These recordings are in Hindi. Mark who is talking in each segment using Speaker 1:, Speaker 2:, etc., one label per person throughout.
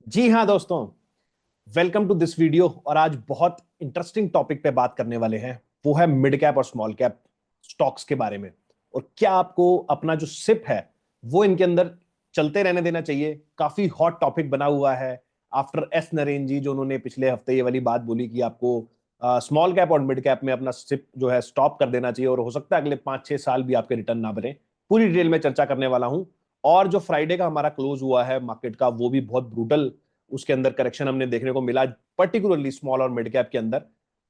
Speaker 1: जी हाँ दोस्तों, वेलकम टू दिस वीडियो। और आज बहुत इंटरेस्टिंग टॉपिक पे बात करने वाले हैं। वो है मिड कैप और स्मॉल कैप स्टॉक्स के बारे में। और क्या आपको अपना जो सिप है वो इनके अंदर चलते रहने देना चाहिए। काफी हॉट टॉपिक बना हुआ है आफ्टर एस नरेन जी, जो उन्होंने पिछले हफ्ते ये वाली बात बोली कि आपको स्मॉल कैप और मिड कैप में अपना सिप जो है स्टॉप कर देना चाहिए और हो सकता है अगले 5-6 साल भी आपके रिटर्न ना बने। पूरी डिटेल में चर्चा करने वाला हूं। और जो फ्राइडे का हमारा क्लोज हुआ है मार्केट का, वो भी बहुत ब्रूटल, उसके अंदर करेक्शन हमने देखने को मिला, पर्टिकुलरली स्मॉल और मिड कैप के अंदर।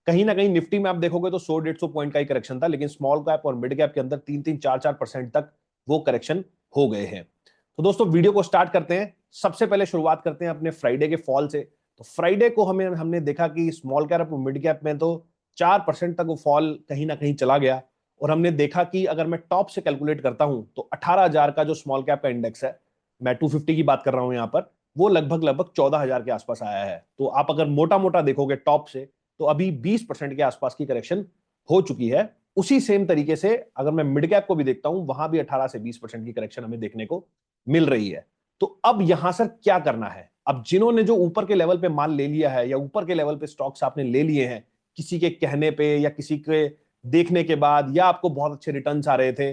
Speaker 1: कहीं ना कहीं निफ्टी में आप देखोगे तो 100-150 पॉइंट का ही करेक्शन था, लेकिन स्मॉल कैप और मिड कैप के अंदर 3-3, 4-4% तक वो करेक्शन हो गए हैं। तो दोस्तों वीडियो को स्टार्ट करते हैं। सबसे पहले शुरुआत करते हैं अपने फ्राइडे के फॉल से। तो फ्राइडे को हमने देखा कि स्मॉल कैप और मिड कैप में तो 4% तक वो फॉल कहीं ना कहीं चला गया। और हमने देखा कि अगर मैं टॉप से कैलकुलेट करता हूं तो 18,000 का जो स्मॉल कैप का इंडेक्स है, मैं 250 की बात कर रहा हूं यहां पर, वो लगभग लगभग 14,000 के आसपास आया है। तो आप अगर मोटा मोटा देखोगे टॉप से, तो अभी 20% के आसपास की करेक्शन हो चुकी है। उसी सेम तरीके से अगर मैं मिड कैप को भी देखता हूं, वहां भी 18 से 20% की करेक्शन हमें देखने को मिल रही है। तो अब यहां सर क्या करना है? अब जिन्होंने जो ऊपर के लेवल पे माल ले लिया है या ऊपर के लेवल पे स्टॉक्स आपने ले लिए हैं, किसी के कहने पे या किसी के देखने के बाद, या आपको बहुत अच्छे रिटर्न्स आ रहे थे,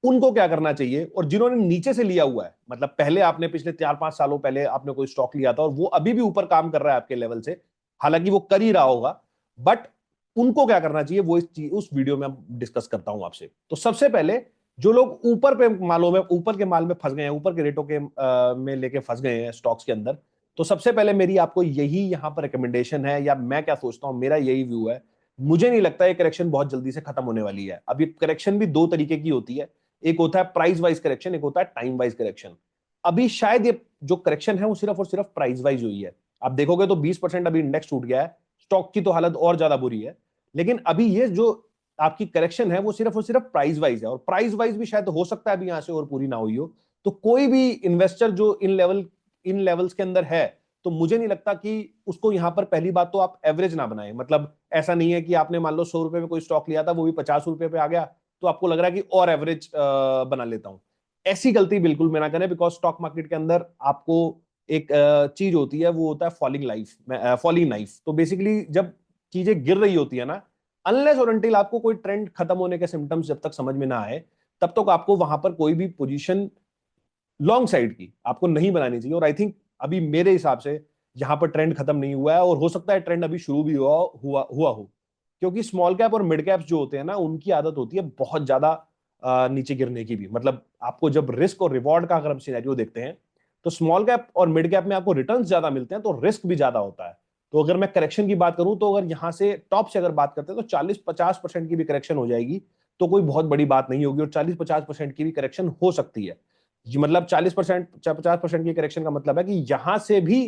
Speaker 1: उनको क्या करना चाहिए? और जिन्होंने नीचे से लिया हुआ है, मतलब पहले आपने पिछले 4-5 सालों पहले आपने कोई स्टॉक लिया था और वो अभी भी ऊपर काम कर रहा है आपके लेवल से, हालांकि वो कर ही रहा होगा, बट उनको क्या करना चाहिए वो इस चीज उस वीडियो में डिस्कस करता हूं आपसे। तो सबसे पहले जो लोग ऊपर पे मालों में, ऊपर के माल में फंस गए हैं, ऊपर के रेटों के में लेके फंस गए हैं स्टॉक्स के अंदर, तो सबसे पहले मेरी आपको यही यहां पर रिकमेंडेशन है, या मैं क्या सोचता हूं, मेरा यही व्यू है। मुझे नहीं लगता ये करेक्शन बहुत जल्दी से खत्म होने वाली है। अब ये करेक्शन भी दो तरीके की होती है। एक होता है प्राइस वाइज करेक्शन, एक होता है टाइम वाइज करेक्शन। अभी शायद ये जो करेक्शन है वो सिर्फ और सिर्फ प्राइस वाइज हुई है। आप देखोगे तो 20% अभी इंडेक्स टूट गया है, स्टॉक की तो हालत और ज्यादा बुरी है। लेकिन अभी ये जो आपकी करेक्शन है वो सिर्फ और सिर्फ प्राइस वाइज है, और प्राइस वाइज भी शायद हो सकता है अभी यहां से और पूरी ना हुई हो। तो कोई भी इन्वेस्टर जो इन लेवल्स के अंदर है, तो मुझे नहीं लगता कि उसको यहां पर, पहली बात तो आप एवरेज ना बनाएं। मतलब ऐसा नहीं है कि आपने मान लो 100 रुपए में कोई स्टॉक लिया था, वो भी 50 रुपए पे आ गया, तो आपको लग रहा है कि और एवरेज बना लेता हूं। ऐसी गलती बिल्कुल में ना करें, बिकॉज स्टॉक मार्केट के अंदर आपको एक चीज होती है, वो होता है फॉलिंग नाइफ। तो बेसिकली जब चीजें गिर रही होती है ना, अनलेस और अनटिल आपको कोई ट्रेंड खत्म होने के सिम्टम्स जब तक समझ में ना आए, तब तक आपको वहां पर कोई भी पोजीशन लॉन्ग साइड की आपको नहीं बनानी चाहिए। और आई थिंक अभी मेरे हिसाब से यहां पर ट्रेंड खत्म नहीं हुआ है, और हो सकता है ट्रेंड अभी शुरू भी हुआ हो। क्योंकि स्मॉल कैप और मिड कैप्स जो होते हैं ना, उनकी आदत होती है बहुत ज्यादा नीचे गिरने की भी। मतलब आपको जब रिस्क और रिवॉर्ड का अगर हम सिनेरियो देखते हैं, तो स्मॉल कैप और मिड कैप में आपको रिटर्न ज्यादा मिलते हैं, तो रिस्क भी ज्यादा होता है। तो अगर मैं करेक्शन की बात करूं, तो अगर यहां से टॉप से अगर बात करते हैं तो 40-50% की भी करेक्शन हो जाएगी, तो कोई बहुत बड़ी बात नहीं होगी। और 40-50% की भी करेक्शन हो सकती है। मतलब 40%, 50% की करेक्शन का मतलब है कि यहां से भी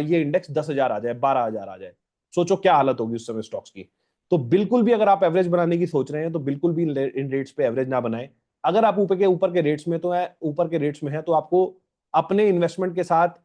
Speaker 1: ये इंडेक्स 10,000 आ जाए, 12,000 आ जाए। सोचो क्या हालत होगी उस समय स्टॉक्स की। तो बिल्कुल भी अगर आप एवरेज बनाने की सोच रहे हैं, तो बिल्कुल भी इन रेट्स पे एवरेज ना बनाएं। अगर आप ऊपर के रेट्स में तो है, ऊपर के रेट्स में है, तो आपको अपने इन्वेस्टमेंट के साथ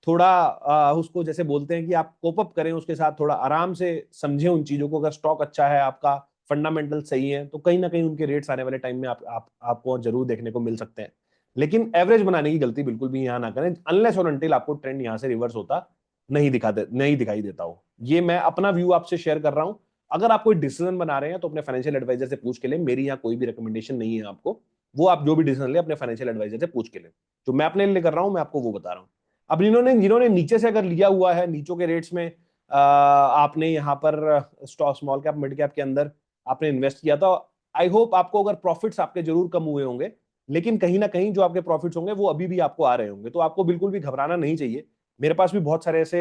Speaker 1: थोड़ा उसको जैसे बोलते हैं कि आप कोप अप करें उसके साथ, थोड़ा आराम से समझें उन चीजों को। अगर स्टॉक अच्छा है, आपका फंडामेंटल सही है, तो कहीं ना कहीं उनके रेट्स आने वाले टाइम में आपको जरूर देखने को मिल सकते हैं। लेकिन एवरेज बनाने की गलती बिल्कुल भी यहां ना करें, अनलेस और अनटिल आपको ट्रेंड यहां से रिवर्स होता नहीं दिखाई देता हो। ये मैं अपना व्यू आपसे शेयर कर रहा हूं। अगर आप कोई डिसीजन बना रहे हैं तो अपने फाइनेंशियल एडवाइजर से पूछ के लें। मेरी यहाँ कोई भी रिकमेंडेशन नहीं है आपको। वो आप जो भी डिसीजन ले अपने फाइनेंशियल एडवाइजर से पूछ के लें। जो मैं अपने लिए कर रहा हूं, मैं आपको वो बता रहा हूं। अब जिन्होंने जिन्होंने नीचे से अगर लिया हुआ है, नीचों के रेट्स में आपने यहाँ पर stock small cap mid cap के अंदर आपने इन्वेस्ट किया था, आई होप आपको, अगर प्रॉफिट्स आपके जरूर कम हुए होंगे, लेकिन कहीं ना कहीं जो आपके प्रॉफिट्स होंगे वो अभी भी आपको आ रहे होंगे। तो आपको बिल्कुल भी घबराना नहीं चाहिए। मेरे पास भी बहुत सारे ऐसे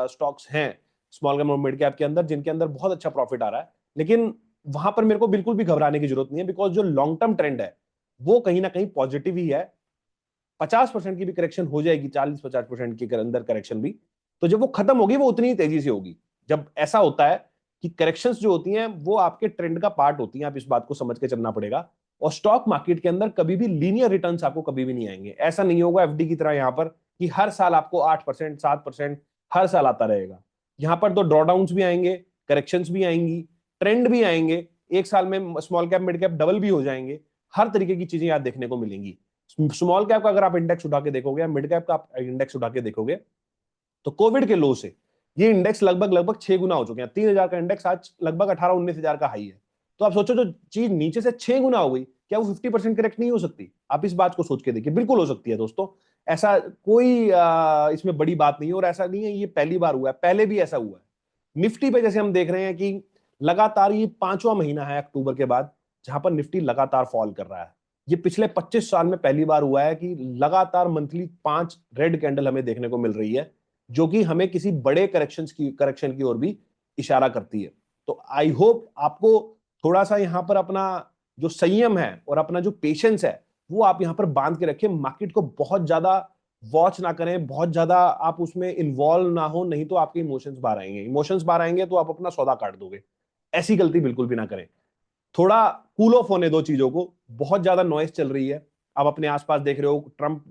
Speaker 1: स्टॉक्स हैं स्मॉल कैप और मिड कैप के अंदर, जिनके अंदर बहुत अच्छा प्रॉफिट आ रहा है। लेकिन वहां पर मेरे को बिल्कुल भी घबराने की जरूरत नहीं है, बिकॉज जो लॉन्ग टर्म ट्रेंड है वो कहीं ना कहीं पॉजिटिव ही है। 50% की भी करेक्शन हो जाएगी, 40-50% के अंदर करेक्शन भी, तो जब वो खत्म होगी वो उतनी ही तेजी से होगी। जब ऐसा होता है कि करेक्शंस जो होती हैं वो आपके ट्रेंड का पार्ट होती हैं, आप इस बात को समझ के चलना पड़ेगा। और स्टॉक मार्केट के अंदर कभी भी लीनियर रिटर्न्स आपको कभी भी नहीं आएंगे। ऐसा नहीं होगा एफडी की तरह यहां पर कि हर साल आपको 8%, 7% हर साल आता रहेगा। यहां पर तो ड्रॉडाउन भी आएंगे, करेक्शंस भी आएंगी, ट्रेंड भी आएंगे। एक साल में small cap mid cap double भी हो जाएंगे। हर तरीके की चीजें यहां देखने को मिलेंगी। स्मॉल कैप का अगर आप इंडेक्स उठा के देखोगे या मिड कैप का आप इंडेक्स उठा के देखोगे तो कोविड के लो से ये इंडेक्स लगभग लगभग 6 गुना हो चुके हैं। 3,000 का इंडेक्स आज लगभग 18-19 हजार का हाई है। तो आप सोचो, जो चीज नीचे से 6 गुना हो गई, क्या वो 50% करेक्ट नहीं हो सकती? आप इस बात को सोच के देखिए, बिल्कुल हो सकती है दोस्तों। ऐसा कोई इसमें बड़ी बात नहीं है, और ऐसा नहीं है ये पहली बार हुआ है, पहले भी ऐसा हुआ है। निफ्टी पे जैसे हम देख रहे हैं कि लगातार ये 5वां महीना है अक्टूबर के बाद जहां पर निफ्टी लगातार फॉल कर रहा है। ये पिछले 25 साल में पहली बार हुआ है कि लगातार मंथली 5 रेड कैंडल हमें देखने को मिल रही है, जो कि हमें किसी बड़े करेक्शन की ओर भी इशारा करती है। तो आई होप आपको थोड़ा सा यहां पर अपना जो संयम है और अपना जो पेशेंस है वो आप यहां पर बांध के रखें। मार्केट को बहुत ज्यादा वॉच ना करें, बहुत ज्यादा आप उसमें इन्वॉल्व ना हो, नहीं तो आपके इमोशंस बाहर आएंगे। इमोशंस बाहर आएंगे तो आप अपना सौदा काट दोगे। ऐसी गलती बिल्कुल भी ना करें। थोड़ा कूल ऑफ होने दो चीजों को। बहुत ज्यादा नॉइस चल रही है, आप अपने आसपास देख रहे हो। ट्रंप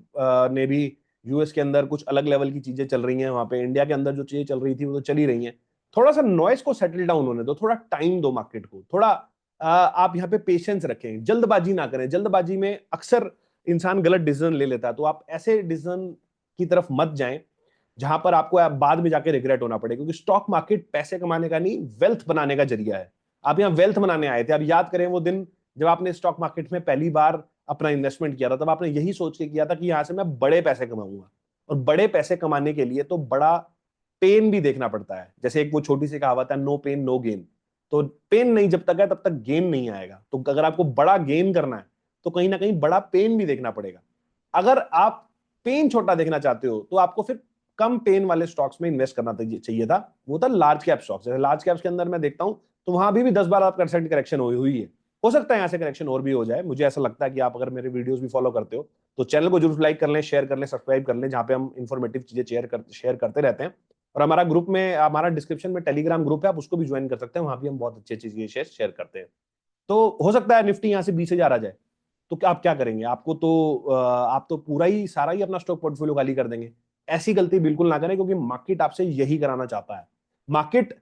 Speaker 1: ने भी यूएस के अंदर कुछ अलग लेवल की चीजें चल रही हैं, वहां पे इंडिया के अंदर जो चीजें चल रही थी वो तो चल ही रही हैं। थोड़ा सा नॉइस को सेटल डाउन होने दो, थोड़ा टाइम दो मार्केट को, थोड़ा आप यहाँ पे पेशेंस रखें, जल्दबाजी ना करें। जल्दबाजी में अक्सर इंसान गलत डिसीजन ले लेता है, तो आप ऐसे डिसीजन की तरफ मत जाएं जहां पर आपको बाद में जाके रिग्रेट होना पड़े। क्योंकि स्टॉक मार्केट पैसे कमाने का नहीं, वेल्थ बनाने का जरिया है। आप यहाँ वेल्थ बनाने आए थे। आप याद करें वो दिन जब आपने स्टॉक मार्केट में पहली बार अपना इन्वेस्टमेंट किया था, तब आपने यही सोच के किया था कि यहां से मैं बड़े पैसे कमाऊंगा। और बड़े पैसे कमाने के लिए तो बड़ा पेन भी देखना पड़ता है। जैसे एक वो छोटी सी कहावत है, नो पेन नो गेन। तो पेन नहीं जब तक है तब तक गेन नहीं आएगा। तो अगर आपको बड़ा गेन करना है तो कहीं ना कहीं बड़ा पेन भी देखना पड़ेगा। अगर आप पेन छोटा देखना चाहते हो तो आपको फिर कम पेन वाले स्टॉक्स में इन्वेस्ट करना चाहिए था। वो था लार्ज कैप स्टॉक्स। जैसे लार्ज कैप्स के अंदर मैं देखता हूं तो वहां भी 10-12% करेक्शन हुई है। हो सकता है यहाँ से करेक्शन और भी हो जाए। मुझे ऐसा लगता है कि आप अगर मेरे वीडियोस भी फॉलो करते हो तो चैनल को जरूर लाइक कर लें, शेयर कर लें, सब्सक्राइब कर लें, जहां पे हम इंफॉर्मेटिव चीजें शेयर करते रहते हैं। और हमारा ग्रुप में, हमारा डिस्क्रिप्शन में टेलीग्राम ग्रुप है, आप उसको भी ज्वाइन कर सकते हैं। वहां भी हम बहुत अच्छी अच्छी चीजें शेयर करते हैं। तो हो सकता है निफ्टी यहाँ से 20,000 आ जाए, तो क्या आप क्या करेंगे? आपको तो आप तो पूरा ही सारा ही अपना स्टॉक पोर्टफोलियो खाली कर देंगे। ऐसी गलती बिल्कुल ना करें, क्योंकि मार्केट आपसे यही कराना चाहता है। मार्केट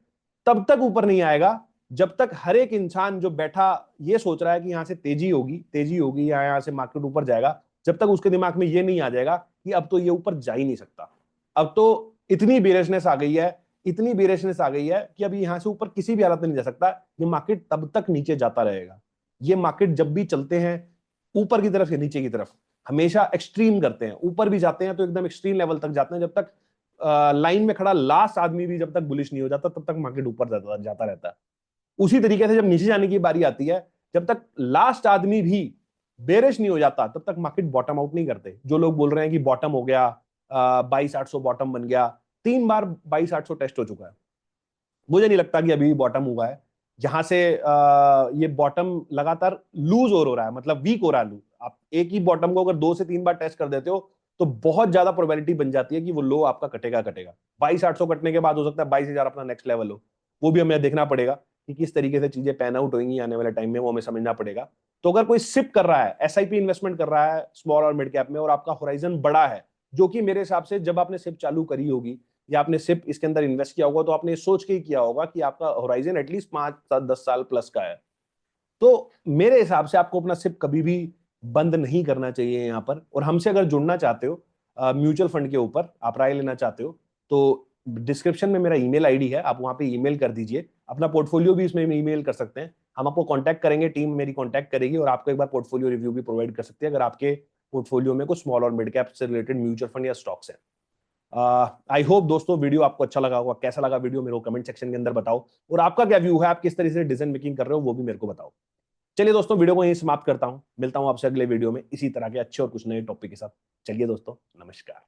Speaker 1: तब तक ऊपर नहीं आएगा जब तक हर एक इंसान जो बैठा ये सोच रहा है कि यहां से तेजी होगी या यहां से मार्केट ऊपर जाएगा, जब तक उसके दिमाग में ये नहीं आ जाएगा कि अब तो ये ऊपर जा ही नहीं सकता। अब तो इतनी बेरिशनेस आ गई है, इतनी बेरिशनेस आ गई है कि अभी यहां से ऊपर किसी भी हालत में नहीं जा सकता। ये मार्केट तब तक नीचे जाता रहेगा। ये मार्केट जब भी चलते हैं ऊपर की तरफ या नीचे की तरफ, हमेशा एक्सट्रीम करते हैं। ऊपर भी जाते हैं तो एकदम एक्सट्रीम लेवल तक जाते हैं। जब तक लाइन में खड़ा लास्ट आदमी भी जब तक बुलिश नहीं हो जाता तब तक मार्केट ऊपर जाता रहता है। उसी तरीके से जब नीचे जाने की बारी आती है, जब तक लास्ट आदमी भी बेरिश नहीं हो जाता तब तक मार्केट बॉटम आउट नहीं करते। जो लोग बोल रहे हैं कि बॉटम हो गया, 22,800 बॉटम बन गया, 3 बार 22,800 टेस्ट हो चुका है। मुझे नहीं लगता कि अभी बॉटम हुआ है। यहां से ये बॉटम लगातार लूज हो रहा है, मतलब वीक हो रहा है। आप एक ही बॉटम को अगर 2 से 3 बार टेस्ट कर देते हो तो बहुत ज्यादा प्रोबेबिलिटी बन जाती है कि वो लो आपका कटेगा। 22,800 कटने के बाद हो सकता है 22,000 अपना नेक्स्ट लेवल हो। वो भी हमें देखना पड़ेगा कि किस तरीके से चीजें पैन आउट होंगी आने वाले टाइम में, वो हमें समझना पड़ेगा। तो अगर कोई सिप कर रहा है, एसआईपी इन्वेस्टमेंट कर रहा है स्मॉल और मिड कैप में, और आपका होराइजन बड़ा है, जो कि मेरे हिसाब से जब आपने सिप चालू करी होगी या आपने सिप इसके अंदर इन्वेस्ट किया होगा तो आपने सोच के ही किया होगा कि आपका होराइजन एटलीस्ट 5-10 साल प्लस का है। तो मेरे हिसाब से आपको अपना सिप कभी भी बंद नहीं करना चाहिए यहाँ पर। और हमसे अगर जुड़ना चाहते हो म्यूचुअल फंड के ऊपर, आप राय लेना चाहते हो, तो डिस्क्रिप्शन में मेरा ईमेल आईडी है, आप वहां पे ईमेल कर दीजिए। अपना पोर्टफोलियो भी इसमें ईमेल कर सकते हैं, हम आपको कांटेक्ट करेंगे, टीम मेरी कांटेक्ट करेगी और आपको एक बार पोर्टफोलियो रिव्यू भी प्रोवाइड कर सकते हैं अगर आपके पोर्टफोलियो में कुछ स्मॉल और मिड कैप से रिलेटेड म्यूचुअल फंड या स्टॉक्स हैं। आई होप दोस्तों वीडियो आपको अच्छा लगा होगा। कैसा लगा वीडियो मेरे को कमेंट सेक्शन के अंदर बताओ, और आपका क्या व्यू है, आप किस तरीके से डिसीजन मेकिंग कर रहे हो वो भी मेरे को बताओ। चलिए दोस्तों, वीडियो को यहीं समाप्त करता हूं। मिलता हूं आपसे अगले वीडियो में इसी तरह के अच्छे और कुछ नए टॉपिक के साथ। चलिए दोस्तों, नमस्कार।